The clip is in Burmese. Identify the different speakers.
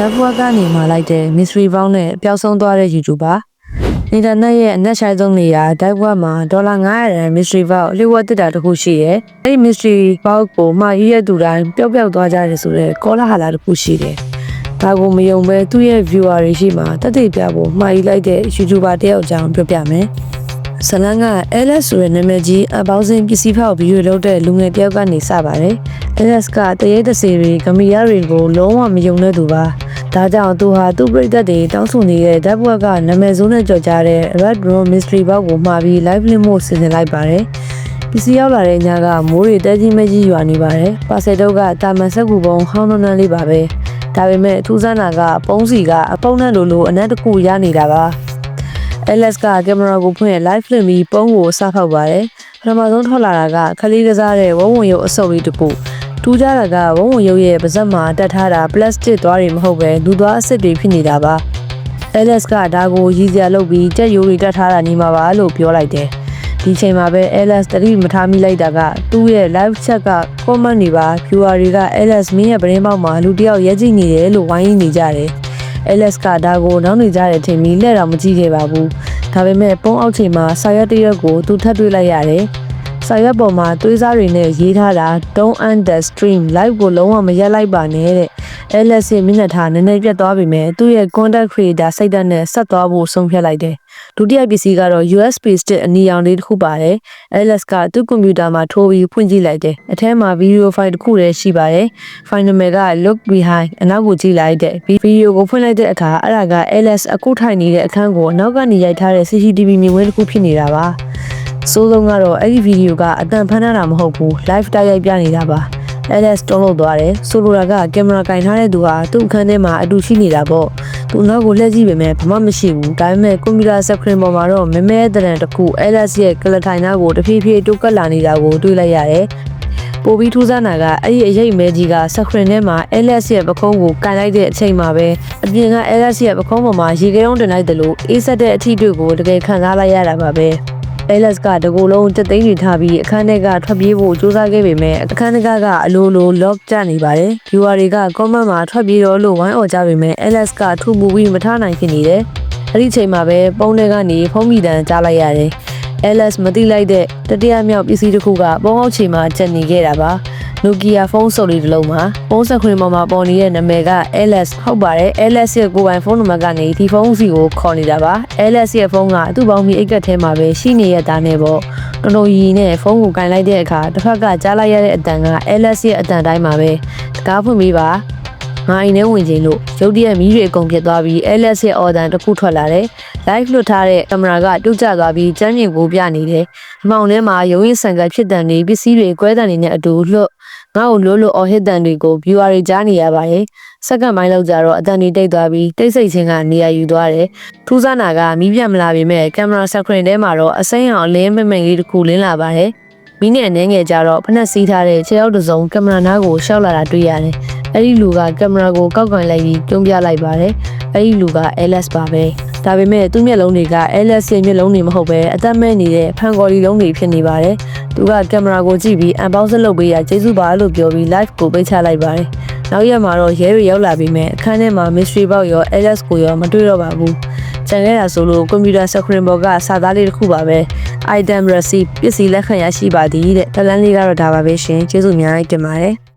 Speaker 1: ဓာတ်ဘွားကနေမှလိုက်တဲ့ mystery ပေါင်းနဲ့ပျောက်ဆုံးသွားတဲ့ YouTuber အင်တာနက်ရဲ့အနက်ရှိုင်းဆုံးနေရာဓာတ်ဘွားမှာ$900တန် mystery box လျှို့ဝှက်တစ်တာတစ်ခုရှိရဲ့အဲ့ဒီ mystery box ကိုမှာရေးရတဲ့သူတိုင်းပျောက်သွားကြတယ်ဆိုတော့ကောလာဟာလာတစ်ခုရှိတယ်ဒါကိုမယုံပဲသူ့ရဲ့ viewer တွေရှိမှတက်တည်ပြဖို့မှာရေးလိုက်တဲ့ YouTuber တယောက်အကြောင်းပြောပြမယ်ဇလန်က LS ဆိုတဲ့နာမည်ကြီးအပေါင်းစင်ပစ္စည်းဖောက်ဗီဒီယိုလုပ်တဲ့လူငယ်တယောက်ကနေစပါတယ် LS ကတရေတစေတွေဂမီယာတွေကိုလုံးဝမယုံတဲ့သူပါဒါကြောင့်သူဟာသူ့ပရိသတ်တွေတောင်းဆိုနေတဲ့ဓာတ်ဘွက်ကနာမည်ဆိုးနဲ့ကြော်ကြားတဲ့ Red Room Mystery Box ကိုမှာပြီး live link မို့ဆင်လိုက်ပါတယ်ပစ္စည်းရောက်လာတဲ့ညကမိုးတွေတဲကြီးမကြီးရွာနေပါတယ်ပါဆယ်တုပ်ကတာမန်ဆက်ကူပုံဟောင်းနှန်းလေးပါပဲဒါပေမဲ့ထူးဆန်းတာကပုံးစီကအပုံနဲ့လိုအနက်တစ်ခုရနေတာပါLS ကကင်မရာကိုဖွင့် live လွှင့်ပြီးပုံးကိုစဖောက်ပါတယ်ပထမဆုံးထွက်လာတာကခလေးကစားတဲ့ဝုံရုပ်အစုပ်လေးတစ်ခုထူးခြားတာကဝုံရုပ်ရဲ့ပါးစပ်မှာတက်ထားတာပလတ်စတစ်သွားတွေမဟုတ်ပဲလူသွားအစစ်တွေဖြစ်နေတာပါ LS ကဒါကိုရည်စရာလုပ်ပြီးကြက်ရိုးတွေတက်ထားတာနေမှာပါလို့ပြောလိုက်တယ်ဒီချိန်မှာပဲ LS တတိမထားမိလိုက်တာကသူ့ရဲ့ live chat က comment တွေပါ viewer တွေက LS မင်းရဲ့ပရင်းပေါက်မှာလူတယောက်ရဲကြည့်နေတယ်လို့ဝိုင်းနေကြတယ်LS ကဒါကိုနောက်နေကြတဲ့ထင်ပြီးလက်တော့မကြည့်ခဲ့ပါဘူးဒါပေမဲ့ပုံးအောက်ချိန်မှာစာရွက်တစ်ရွက်ကိုသူထပ်တွေ့လိုက်ရတယ်စာရွက်ပေါ်မှာသွေးစားတွေနဲ့ရေးထားတာ Don't end the stream live ကိုလုံးဝမရက်လိုက်ပါနဲ့တဲ့ LS ရဲ့မျက်နှာထားနည်းနည်းပြတ်သွားပြီမဲ့သူ့ရဲ့ content creator စိတ်ဓာတ်နဲ့ဆက်သွားဖို့ဆုံးဖြတ်လိုက်တယ်ဒုတိယပစ္စည်းကတော့ USB stick အနီရောင်လေးတစ်ခုပါတယ် LS ကသူ့ကွန်ပျူတာမှာထိုးပြီးဖွင့်ကြည့်လိုက်တယ်အထဲမှာ video file တစ်ခုတည်းရှိပါတယ် file name က look behind အနောက်ကိုကြည့်လိုက်တဲ့ video ကိုဖွင့်လိုက်တဲ့အခါအဲ့ဒါက LS အခုထိုင်နေတဲ့အခန်းကိုအနောက်ကနေရိုက်ထားတဲ့ CCTV မြင်ကွင်းတစ်ခုဖြစ်နေတာပါစိုးဆုံးကတော့အဲ့ဒီဗီဒီယိုကအတန်ဖမ်းထားတာမဟုတ်ဘူး live တိုက်ရိုက်ပြနေတာပါ LS တုံးလို့သွားတယ်ဆိုလိုတာကကင်မရာကင်ထားတဲ့သူဟာသူ့အခန်းထဲမှာအတူရှိနေတာပေါ့သူနောက်ကိုလှည့်ကြည့်ပေမဲ့ဘာမှမရှိဘူးဒါပေမဲ့ကွန်ပျူတာ screen ပေါ်မှာတော့မဲမဲတရံတစ်ခု LS ရဲ့ကလထိုင်နာကိုတဖြည်းဖြည်းတိုးကပ်လာနေတာကိုတွေ့လိုက်ရတယ်ပိုပြီးထူးဆန်းတာကအဲ့ဒီအရေးမဲကြီးက screen ထဲမှာ LS ရဲ့ပခုံးကိုကန်လိုက်တဲ့အချိန်မှာပဲအပြင်က LS ရဲ့ပခုံးပေါ်မှာရေခဲုံတင်လိုက်တယ်လို့အေးဆက်တဲ့အထီးတွေကိုတကယ်ခံစားလိုက်ရတာပါပဲLS ကတကူလုံးတက်သိန်းတွေထားပြီးအခန်းထဲကထွက်ပြေးဖို့ကြိုးစားခဲ့ပေမဲ့အခန်းထဲကအလိုလို lock ကျနေပါတယ်။ viewer တွေက comment မှာထွက်ပြေးတော့လို့ဝိုင်းអော်ကြပေမဲ့ LS ကထူမူပြီးမထားနိုင်ဖြစ်နေတယ်။အဲ့ဒီချိန်မှာပဲပုံးထဲကနေဖုံးမိတန်ကြားလိုက်ရတယ်။ LS မသိလိုက်တဲ့တတိယမြောက်ပစ္စည်းတစ်ခုကပုံအောက်ခြေမှာကျန်နေခဲ့တာပါ။ Nokia ဖုန်းစုပ်လေးတစ်လုံးမှာပုံစံခွင်ပေါ်မှာပေါ်နေတဲ့နာမည်က LS ဟုတ်ပါတယ် LS ရဲ့ကိုယ်ပိုင်ဖုန်းနံပါတ်ကနေဒီဖုန်းစီကိုခေါ်နေတာပါ LS ရဲ့ဖုန်းကသူ့ပေါင်းပြီးအိတ်ကက်ထဲမှာပဲရှိနေရတာနဲ့ပေါ့တော်တော်ကြီးနဲ့ဖုန်းကိုကင်လိုက်တဲ့အခါတစ်ဖက်ကကြားလိုက်ရတဲ့အတန်က LS ရဲ့အတန်တိုင်းမှာပဲတကားဖွင့်ပေးပါငါအိမ်ထဲဝင်ချိန်လို့ရုတ်တရက်မီးတွေအကုန်ပြတ်သွားပြီး LS ရဲ့ order တစ်ခုထွက်လာတယ် live လွှတ်ထားတဲ့ကင်မရာကတုတ်ကျသွားပြီးကျန်းမြင့်ကိုပြနေတယ်အမောင်ထဲမှာရုံးရင်ဆန်ကဖြစ်တန်နေပစ္စည်းတွေကွဲတန်နေတဲ့အတူလွတ်ငါ့ကိုလို့အော်ဟစ်တန်တွေကို viewer တွေကြားနေရပါတယ်စက္ကန့်ပိုင်းလောက်ကြာတော့အတန်တွေတိတ်သွားပြီးတိတ်ဆိတ်ခြင်းကနေရာယူသွားတယ်ထူးဆန်းတာကမီးပြတ်မလာပေမဲ့ကင်မရာ screen ထဲမှာတော့အစိမ်းအောင်အလင်းမမှန်လေးတစ်ခုလင်းလာပါတယ်မီးနဲ့အနေငယ်ကြတော့ဖက်နှက်စီးထားတဲ့ခြေထောက်တစ်စုံကင်မရာနားကိုရှောက်လာတာတွေ့ရတယ်အဲ့ဒီလူကကင်မရာကိုကောက်ကင်လိုက်ပြီးတွန်းပြလိုက်ပါတယ်အဲ့ဒီလူက LS ပါပဲဒါပေမဲ့သူ့မျက်လုံးတွေက LS ရဲ့မျက်လုံးတွေမဟုတ်ပဲအသက်မဲ့နေတဲ့ဖန်ကော်လီလုံးတွေဖြစ်နေပါတယ်သူကကင်မရာကိုကြည့်ပြီး unbox လုပ်ပေးရကျေးဇူးပါလို့ပြောပြီး live ကိုပိတ်ချလိုက်ပါတယ်နောက်ရက်မှာတော့ရဲတွေရောက်လာပြီးမဲ့အခန်းထဲမှာ mystery box ရော LS ကိုရောမတွေ့တော့ပါဘူးကျန်ခဲ့တာဆိုလို့ကွန်ပျူတာ screen ပေါ်ကစာသားလေးတစ်ခုပါပဲ item receipt ပစ္စည်းလက်ခံရရှိပါသည်တဲ့တလန်းလေးကတော့ဒါပါပဲရှင်ကျေးဇူးအများကြီးတင်ပါတယ်